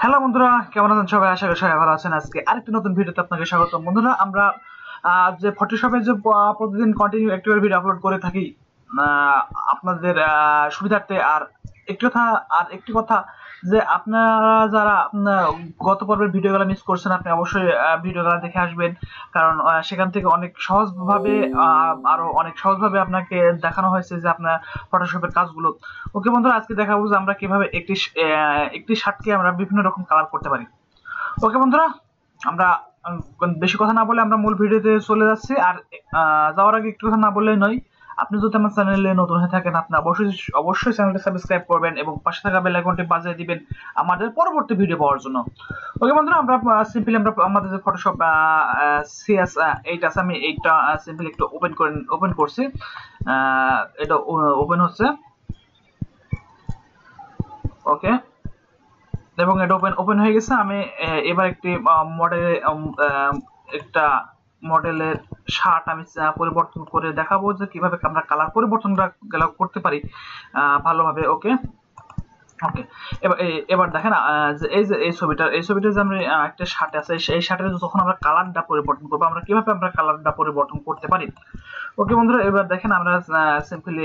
Hello বন্ধুরা, কেমন আছেন সবাই? আশা করি সবাই ভালো আছেন। আজকে আরেকটি নতুন ভিডিওতে আপনাকে স্বাগত। বন্ধুরা, আমরা যে ফটোশপে যে প্রতিদিন কন্টিনিউ একটি করে ভিডিও আপলোড করে থাকি আপনাদের সুবিধার্থে। একটি কথা যে আপনারা যারা গত পর্বের ভিডিওগুলো মিস করছেন, আপনি অবশ্যই ভিডিওগুলো দেখে আসবেন, কারণ সেখান থেকে আরো অনেক সহজভাবে আপনাকে দেখানো হয়েছে যে আপনার ফটোশপের কাজগুলো। ওকে বন্ধুরা, আজকে দেখাবো যে আমরা কিভাবে একটি শার্টকে আমরা বিভিন্ন রকম কালার করতে পারি। ওকে বন্ধুরা, আমরা বেশি কথা না বলে আমরা মূল ভিডিওতে চলে যাচ্ছি। আর যাওয়ার আগে একটু কথা না বললেই নয়, আপনি যদি আমার চ্যানেলে নতুন হয়ে থাকেন, আপনি অবশ্যই চ্যানেলটি সাবস্ক্রাইব করবেন এবং পাশে থাকা বেল আইকনটি বাজিয়ে দিবেন আমাদের পরবর্তী ভিডিও পাওয়ার জন্য। ওকে বন্ধুরা, আমরা সিম্পলি আমাদের যে ফটোশপ CS8 আছে, আমি এইটা সিম্পলি একটু ওপেন করছি। এটা ওপেন হচ্ছে। ওকে, এবং এটা ওপেন হয়ে গেছে। আমি এবার একটা মডেলের শার্ট আমি পরিবর্তন করে দেখাবো যে কিভাবে আমরা কালার পরিবর্তনটা করতে পারি ভালোভাবে। ওকে ওকে, এবার দেখেন যে এই ছবিটা যে আমরা একটা শার্ট আছে, এই শার্টের যখন আমরা কালারটা পরিবর্তন করবো, আমরা কিভাবে কালারটা পরিবর্তন করতে পারি। ওকে বন্ধুরা, এবার দেখেন আমরা সিম্পলি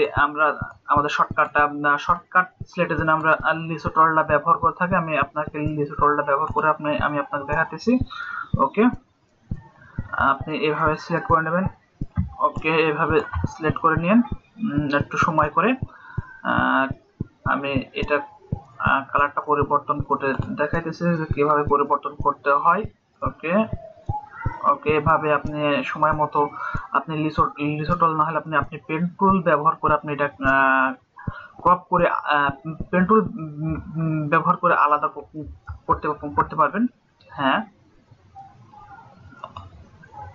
আমাদের শর্টকাট সিলেটের জন্য আমরা লিসো টুলটা ব্যবহার করে থাকি। আমি আপনাকে লিসো টুলটা ব্যবহার করে আমি আপনাকে দেখাতেছি। ওকে, আপনি এভাবে সিলেক্ট করে নেবেন। ওকে, এভাবে সিলেক্ট করে নিন একটু সময় করে। আমি এটা কালারটা পরিবর্তন করে দেখাইতেছি যে কিভাবে পরিবর্তন করতে হয়। ওকে ওকে, এভাবে আপনি সময় মতো আপনি লিসো টুল না হলে আপনি পেন টুল ব্যবহার করে আপনি এটা ক্রপ করে পেন টুল ব্যবহার করে আলাদা করতে পারবেন। হ্যাঁ,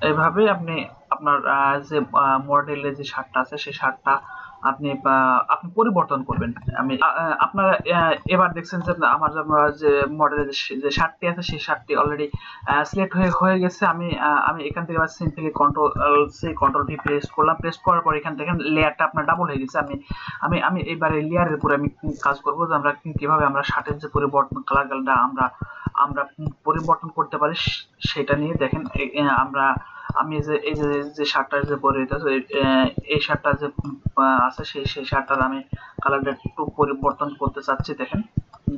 এইভাবে আপনি আপনার যে মডেলের যে শার্টটা আছে সেই শার্টটা আপনি পরিবর্তন করবেন। আপনারা এবার দেখছেন যে আমার যে মডেলের যে শার্টটি আছে সেই শার্টটি অলরেডি সিলেক্ট হয়ে গেছে। আমি এখান থেকে এবার সিম্পলি কন্ট্রোল V প্রেস করলাম। প্রেস করার পর এখান থেকে লেয়ারটা আপনার ডাবল হয়ে গেছে। আমি এবারে লেয়ারের উপরে আমি কাজ করব যে আমরা কিভাবে আমরা শার্টের যে কালারটা আমরা পরিবর্তন করতে পারি সেটা নিয়ে দেখেন। আমি যে শার্টটা যে পরে এই শার্টটা যে আছে সেই শার্টটার আমি কালারটা একটু পরিবর্তন করতে চাচ্ছি। দেখেন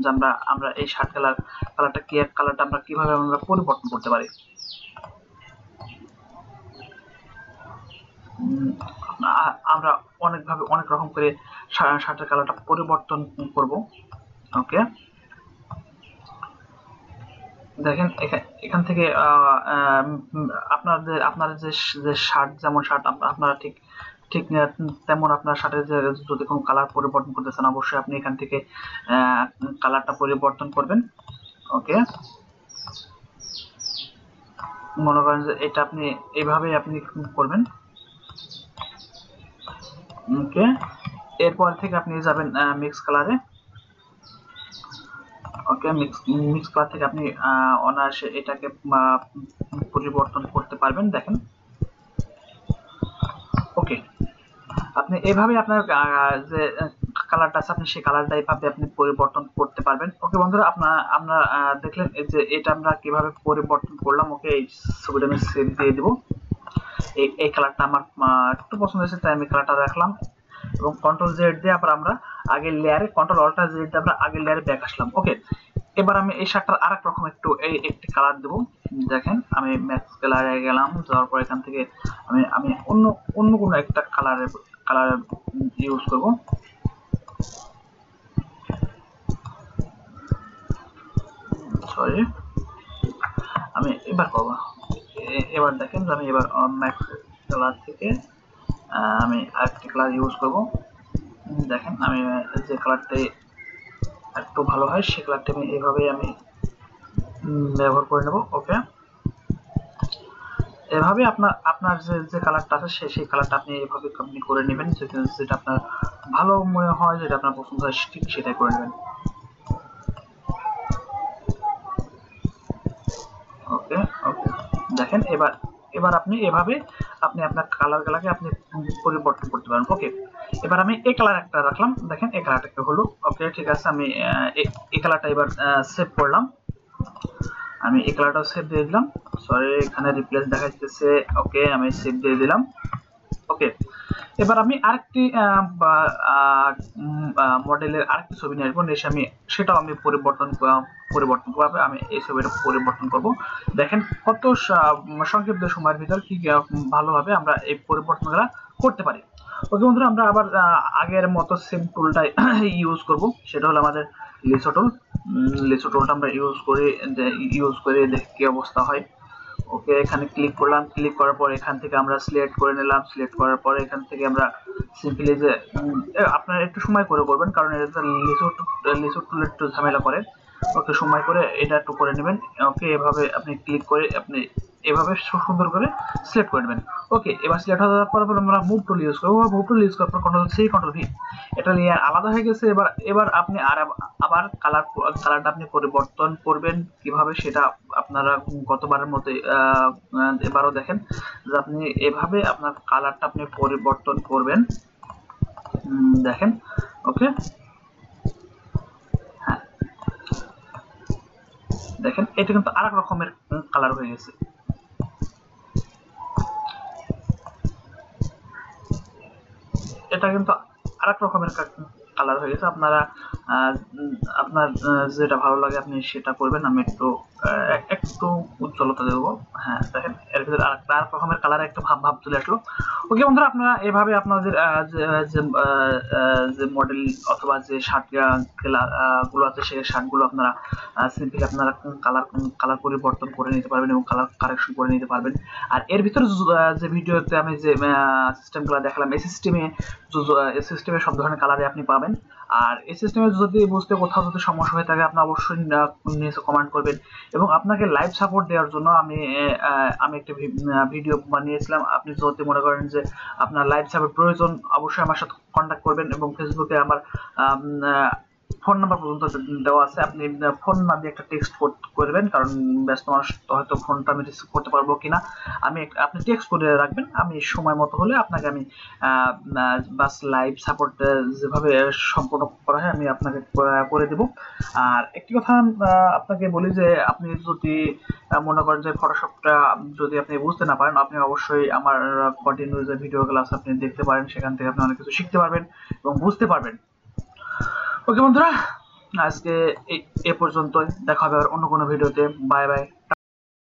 যে আমরা এই শার্ট কালারটা আমরা কিভাবে আমরা পরিবর্তন করতে পারি। আমরা অনেক রকম করে শার্টের কালারটা পরিবর্তন করব। ওকে, দেখেন এখান থেকে আপনার যে শার্ট, যেমন শার্ট আপনারা ঠিক তেমন আপনার শার্টের যে যদি কোনো কালার পরিবর্তন করতে চান, অবশ্যই আপনি এখান থেকে কালারটা পরিবর্তন করবেন। ওকে, মনে করেন যে এটা আপনি এইভাবেই আপনি করবেন। ওকে, এরপর থেকে আপনি যাবেন মিক্স কালারে। ওকে, মিক্স কালার থেকে আপনি অনায়াসে এটাকে পরিবর্তন করতে পারবেন। দেখেন, ওকে, আপনি এভাবে আপনার যে কালারটা আছে আপনি সেই কালারটা এইভাবে আপনি পরিবর্তন করতে পারবেন। ওকে বন্ধুরা, আমরা দেখলেন যে এটা আমরা কিভাবে পরিবর্তন করলাম। ওকে, এই ছবিটা আমি সেভ দিয়ে দিব। এই কালারটা আমার একটু পছন্দ হয়েছে তাই আমি কালারটা রাখলাম এবং কন্ট্রোল জেড দিয়ে আবার আমরা আগের লেয়ারে কন্ট্রোল অল্টার জেড দিয়ে আমরা আগের লেয়ারে ব্যাক আসলাম। ওকে, এবার আমি এই শার্টটার আরেক রকম একটি কালার দেব। দেখেন, আমি ম্যাক্স কালারে গেলাম, যাওয়ার পর এখান থেকে আমি অন্য কোনো একটা কালার ইউজ করব। সরি, আমি এবার করব। এবার দেখেন আমি এবার ম্যাক্স কালার থেকে আমি আরেকটি কালার ইউজ করব। দেখেন, আমি যে কালারটাই একটু ভালো হয় সেই কালারটা আমি এইভাবেই আমি ব্যবহার করে নেব। ওকে, এভাবে আপনার যে কালারটা আছে সেই কালারটা আপনি এইভাবে আপনি করে নেবেন, যেটা আপনার ভালো মনে হয়, যেটা আপনার পছন্দ হয় ঠিক সেটাই করে নেবেন। ওকে ওকে, দেখেন এবার আপনি এভাবে আপনার কালারগুলোকে আপনি পরিবর্তন করতে পারেন। ওকে, এবার আমি এই কালার একটা রাখলাম। দেখেন এই কালারটা হলো। ওকে, ঠিক আছে, আমি এই কালারটা এবার সেভ করলাম। আমি এই কালারটা সেভ দিয়ে দিলাম, সরি এখানে রিপ্লেস দেখাচ্ছে। ওকে আমি সেভ দিয়ে দিলাম। ওকে এবার আমি আরেকটি মডেলের আরেকটি ছবি নিয়ে আসবো, এসে আমি সেটাও আমি পরিবর্তন করবো। আমি এই ছবিটা পরিবর্তন করব। দেখেন কত সংক্ষিপ্ত সময়ের ভিতর কি ভালোভাবে আমরা এই পরিবর্তনগুলো করতে পারি। ওকে বন্ধুরা, আমরা আবার আগের মতো সেম টুলটাই ইউজ করব, সেটা হলো আমাদের লেসো টুল। লেসো টুলটা আমরা ইউজ করে দেখি কি অবস্থা হয়। ওকে এখানে ক্লিক করলাম, ক্লিক করার পর এখান থেকে আমরা সিলেক্ট করে নিলাম। সিলেক্ট করার পরে এখান থেকে আমরা সিম্পলি যে আপনারা একটু সময় করে করবেন, কারণ এটা লিসো টুল একটু ঝামেলা করে। ওকে সময় করে এটা একটু করে নেবেন। ওকে এভাবে আপনি ক্লিক করে আপনি এভাবে সুন্দর করে সিলেক্ট করে নেবেন। ওকে এবার সিলেক্ট হয়ে যাওয়ার পর আমরা মুভ টুল ইউজ করবো। মুভ টুল ইউজ করার পর কন্ট্রোল সি কন্ট্রোল ভি, এটা লেয়ার আলাদা হয়ে গেছে। এবার আপনি আবার কালারটা আপনি পরিবর্তন করবেন কিভাবে, সেটা আপনারা গতবারের মতো এবারও দেখেন যে আপনি এভাবে আপনার কালারটা আপনি পরিবর্তন করবেন। দেখেন ওকে, হ্যাঁ দেখেন এটা কিন্তু আরেক রকমের কালার হয়ে গেছে। এটা কিন্তু আরেক রকমের কালার হয়ে গেছে। আপনারা আপনার যেটা ভালো লাগে আপনি সেটা করবেন। আমি একটু উজ্জ্বলতা দেবো। হ্যাঁ দেখেন এর ভিতরে আরেক রকমের কালার একটা ভাব চলে আসলো। ওকে বন্ধুরা, আপনারা এভাবে আপনাদের যে মডেল অথবা যে শার্ট গুলো আছে সেই শার্ট গুলো আপনারা সিম্পলি আপনারা কালার পরিবর্তন করে নিতে পারবেন এবং কালার কারেকশন করে নিতে পারবেন। আর এর ভিতরে যে ভিডিওতে আমি যে সিস্টেমগুলো দেখালাম, এই সিস্টেমে সব ধরনের কালারে আপনি পাবেন। আর এই সিস্টেমে যদি বুঝতে কোথাও যদি সমস্যা হয়ে থাকে আপনি অবশ্যই নিচে কমেন্ট করবেন। এবং আপনাকে লাইভ সাপোর্ট দেওয়ার জন্য আমি একটা ভিডিও বানিয়েছিলাম। আপনি যদি মনে করেন যে আপনার লাইভ সাপোর্ট প্রয়োজন, অবশ্যই আমার সাথে কন্ট্যাক্ট করবেন। এবং ফেসবুকে আমার ফোন নাম্বার পর্যন্ত দেওয়া আছে, আপনি ফোন না দিয়ে একটা টেক্সট করবেন, কারণ ব্যস্ত মানুষ হয়তো ফোনটা আমি রিসিভ করতে পারবো কিনা। আপনি টেক্সট করে রাখবেন, আমি সময় মতো হলে আপনাকে আমি বাস লাইভ সাপোর্ট যেভাবে সম্পূর্ণ করা হয় আমি আপনাকে করে দেব। আর একটি কথা আপনাকে বলি যে আপনি যদি মনে করেন যে ফটোশপটা যদি আপনি বুঝতে না পারেন, আপনি অবশ্যই আমার কন্টিনিউ যে ভিডিও ক্লাস আপনি দেখতে পারেন, সেখান থেকে আপনি অনেক কিছু শিখতে পারবেন এবং বুঝতে পারবেন। ওকে বন্ধুরা, আজকে এ পর্যন্তই, দেখা হবে আর অন্য কোনো ভিডিওতে। Bye bye.